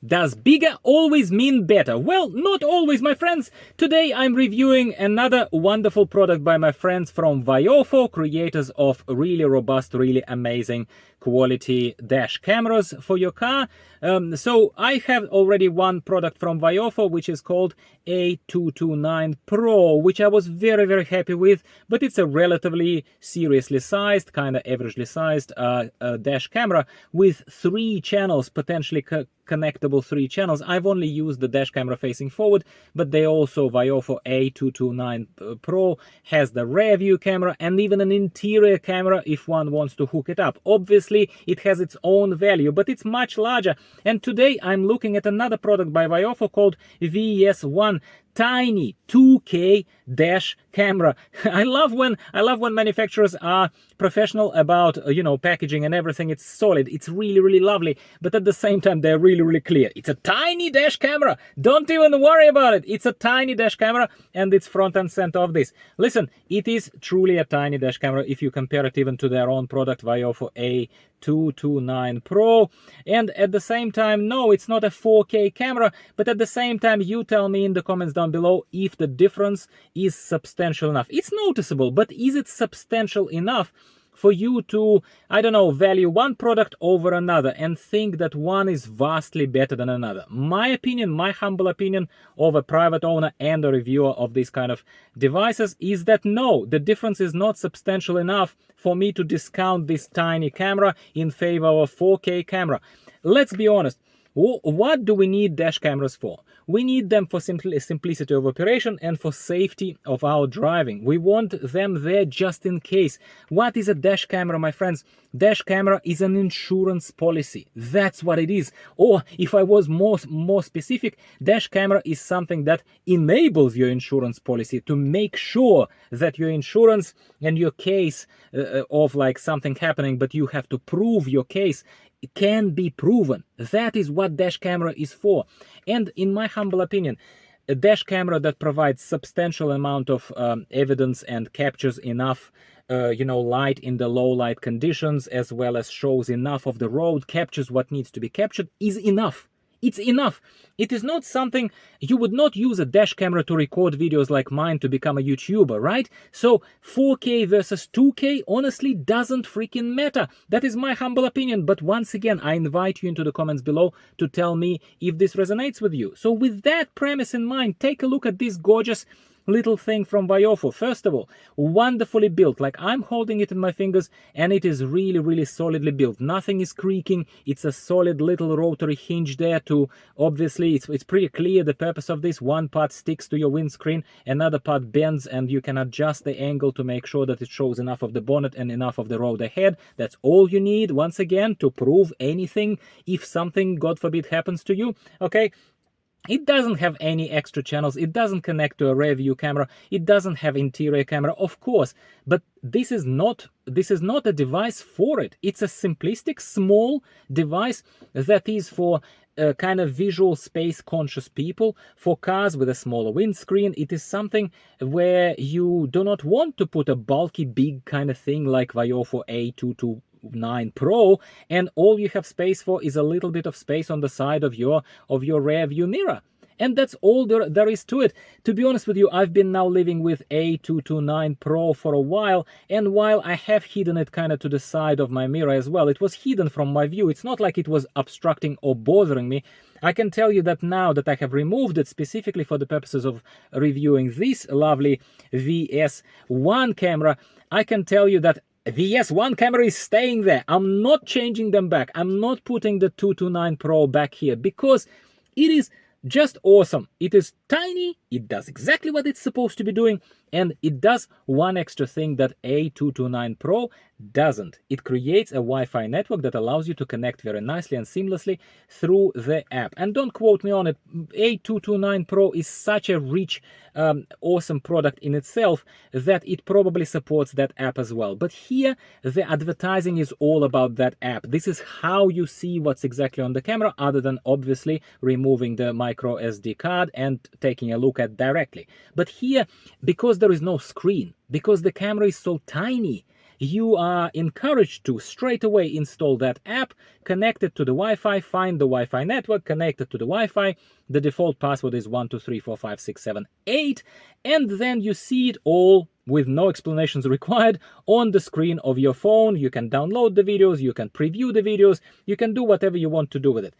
Does bigger always mean better? Well, not always, my friends. Today I'm reviewing another wonderful product by my friends from VIOFO, creators of really robust, really amazing quality dash cameras for your car. So I have already one product from VIOFO, which is called A229 Pro, which I was very, very happy with, but it's a relatively seriously sized, kind of averagely sized dash camera with 3 channels, potentially connectable 3 channels. I've only used the dash camera facing forward, but they also, VIOFO A229 Pro has the rear view camera and even an interior camera if one wants to hook it up. Obviously, it has its own value, but it's much larger. And today I'm looking at another product by VIOFO called VS1 tiny 2K dash camera. I love when manufacturers are professional about packaging and everything. It's solid, it's really, really lovely, but at the same time they're really, really clear. It's a tiny dash camera, don't even worry about it. It's a tiny dash camera and it's front and center of this. Listen, it is truly a tiny dash camera if you compare it even to their own product VIOFO A229 Pro. And at the same time, no, it's not a 4K camera, but at the same time you tell me in the comments down below if the difference is substantial enough. It's noticeable, but is it substantial enough for you to, I don't know, value one product over another and think that one is vastly better than another? My opinion, my humble opinion of a private owner and a reviewer of these kind of devices is that no, the difference is not substantial enough for me to discount this tiny camera in favor of a 4K camera. Let's be honest. What do we need dash cameras for? We need them for simplicity of operation and for safety of our driving. We want them there just in case. What is a dash camera, my friends? Dash camera is an insurance policy. That's what it is. Or if I was more specific, dash camera is something that enables your insurance policy to make sure that your insurance and your case of like something happening, but you have to prove your case, it can be proven. That is what dash camera is for. And in my humble opinion, a dash camera that provides substantial amount of evidence and captures enough light in the low light conditions, as well as shows enough of the road, captures what needs to be captured, is enough. It's enough. It is not something, you would not use a dash camera to record videos like mine to become a YouTuber, right? So 4K versus 2K honestly doesn't freaking matter. That is my humble opinion. But once again, I invite you into the comments below to tell me if this resonates with you. So with that premise in mind, take a look at this gorgeous little thing from VIOFO. First of all, wonderfully built. Like I'm holding it in my fingers and it is really, really solidly built. Nothing is creaking. It's a solid little rotary hinge there to, obviously, it's pretty clear the purpose of this. One part sticks to your windscreen, another part bends, and you can adjust the angle to make sure that it shows enough of the bonnet and enough of the road ahead. That's all you need, once again, to prove anything if something, God forbid, happens to you. Okay. It doesn't have any extra channels, it doesn't connect to a rear view camera, it doesn't have interior camera, of course, but this is not a device for it. It's a simplistic, small device that is for kind of visual space conscious people, for cars with a smaller windscreen. It is something where you do not want to put a bulky, big kind of thing like VIOFO A229 Pro, and all you have space for is a little bit of space on the side of your rear view mirror. And that's all there is to it. To be honest with you, I've been now living with A229 Pro for a while, and while I have hidden it kind of to the side of my mirror as well, it was hidden from my view. It's not like it was obstructing or bothering me. I can tell you that now that I have removed it specifically for the purposes of reviewing this lovely VS1 camera, I can tell you that VS1 camera is staying there. I'm not changing them back. I'm not putting the 229 Pro back here because it is just awesome. It is tiny, it does exactly what it's supposed to be doing, and it does one extra thing that A229 Pro doesn't. It creates a Wi-Fi network that allows you to connect very nicely and seamlessly through the app. And don't quote me on it, A229 Pro is such a rich, awesome product in itself that it probably supports that app as well. But here, the advertising is all about that app. This is how you see what's exactly on the camera, other than obviously removing the micro SD card and taking a look at directly. But here, because there is no screen, because the camera is so tiny, you are encouraged to straight away install that app, connect it to the Wi-Fi, find the Wi-Fi network, connect it to the Wi-Fi. The default password is 1234567 8, and then you see it all with no explanations required on the screen of your phone. You can download the videos, you can preview the videos, you can do whatever you want to do with it.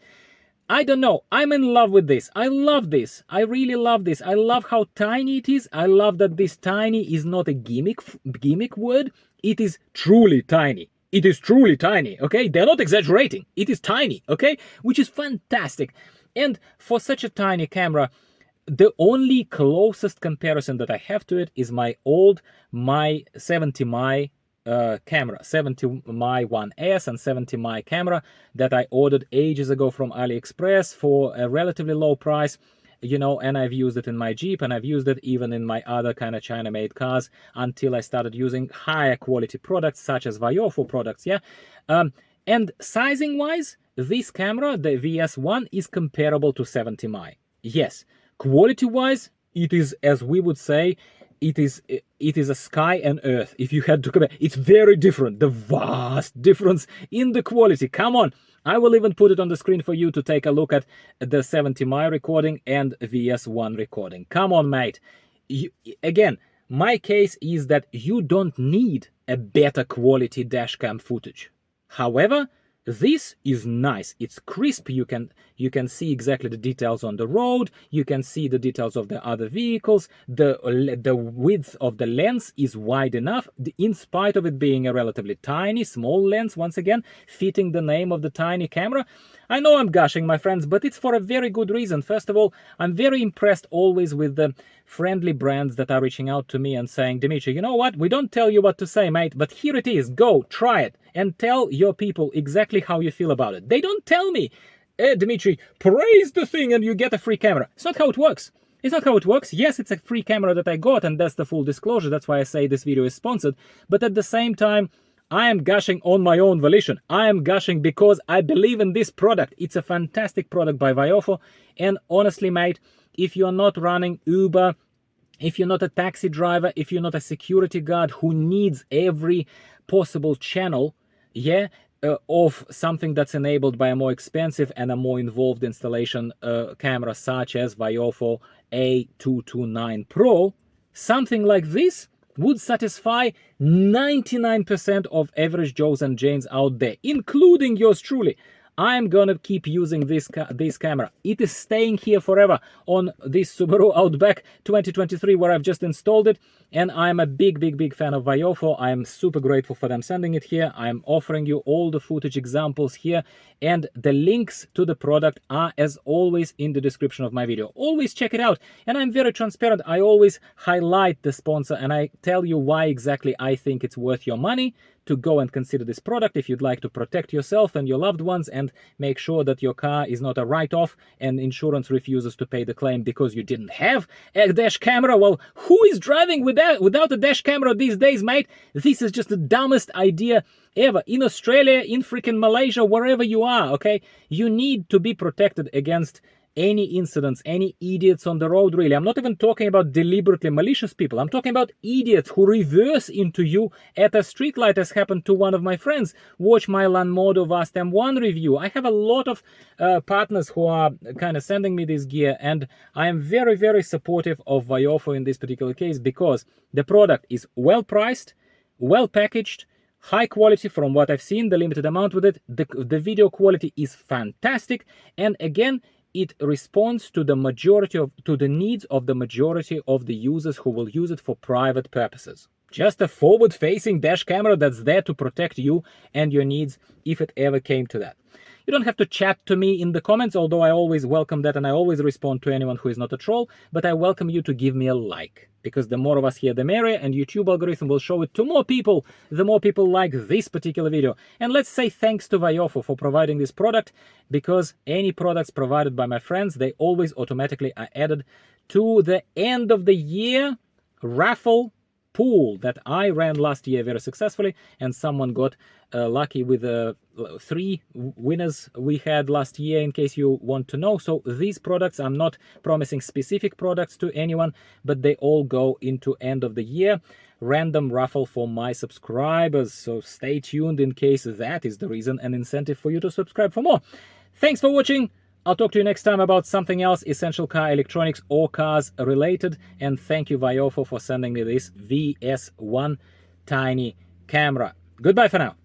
I don't know, I'm in love with this. I love this. I really love this. I love how tiny it is. I love that this tiny is not a gimmick word. It is truly tiny. It is truly tiny, okay? They're not exaggerating. It is tiny, okay? Which is fantastic. And for such a tiny camera, the only closest comparison that I have to it is my old 70mm camera, 70mm 1S and 70mm camera that I ordered ages ago from AliExpress for a relatively low price, you know, and I've used it in my Jeep, and I've used it even in my other kind of China-made cars until I started using higher quality products such as VIOFO products, yeah. And sizing-wise, this camera, the VS1, is comparable to 70mm. Yes, quality-wise, it is, as we would say, it is a sky and earth. If you had to compare, it's very different. The vast difference in the quality. Come on, I will even put it on the screen for you to take a look at the 70mm recording and VS1 recording. Come on, mate. Again, my case is that you don't need a better quality dashcam footage. However, this is nice. It's crisp. You can see exactly the details on the road. You can see the details of the other vehicles. The width of the lens is wide enough, in spite of it being a relatively tiny, small lens, once again, fitting the name of the tiny camera. I know I'm gushing, my friends, but it's for a very good reason. First of all, I'm very impressed always with the friendly brands that are reaching out to me and saying, Dimitri, you know what? We don't tell you what to say, mate, but here it is. Go, try it, and tell your people exactly how you feel about it. They don't tell me, Dimitri, praise the thing and you get a free camera. It's not how it works. It's not how it works. Yes, it's a free camera that I got, and that's the full disclosure. That's why I say this video is sponsored. But at the same time, I am gushing on my own volition. I am gushing because I believe in this product. It's a fantastic product by VIOFO. And honestly, mate, if you're not running Uber, if you're not a taxi driver, if you're not a security guard who needs every possible channel, yeah, of something that's enabled by a more expensive and a more involved installation camera such as VIOFO A229 Pro, something like this would satisfy 99% of average Joes and Janes out there, including yours truly. I'm gonna keep using this camera. It is staying here forever on this Subaru Outback 2023 where I've just installed it, and I'm a big fan of VIOFO. I'm super grateful for them sending it here. I'm offering you all the footage examples here, and the links to the product are, as always, in the description of my video. Always check it out, and I'm very transparent. I always highlight the sponsor, and I tell you why exactly I think it's worth your money to go and consider this product if you'd like to protect yourself and your loved ones and make sure that your car is not a write-off and insurance refuses to pay the claim because you didn't have a dash camera. Well, who is driving without a dash camera these days, mate? This is just the dumbest idea ever. In Australia, in freaking Malaysia, wherever you are, okay? You need to be protected against any incidents, any idiots on the road, really. I'm not even talking about deliberately malicious people. I'm talking about idiots who reverse into you at a street light, as happened to one of my friends. Watch my Lanmodo Vast M1 review. I have a lot of partners who are kind of sending me this gear, and I am very supportive of VIOFO in this particular case because the product is well priced, well packaged, high quality from what I've seen, the limited amount with it. The video quality is fantastic, and again, it responds to the needs of the majority of the users who will use it for private purposes. Just a forward-facing dash camera that's there to protect you and your needs if it ever came to that. You don't have to chat to me in the comments, although I always welcome that and I always respond to anyone who is not a troll, but I welcome you to give me a like, because the more of us here, the merrier, and YouTube algorithm will show it to more people, the more people like this particular video. And let's say thanks to VIOFO for providing this product, because any products provided by my friends, they always automatically are added to the end of the year raffle pool that I ran last year very successfully, and someone got lucky with 3 winners we had last year, in case you want to know. So these products, I'm not promising specific products to anyone, but they all go into end of the year random raffle for my subscribers. So stay tuned in case that is the reason and incentive for you to subscribe for more. Thanks for watching. I'll talk to you next time about something else, essential car electronics or cars related. And thank you, VIOFO, for sending me this VS1 tiny camera. Goodbye for now.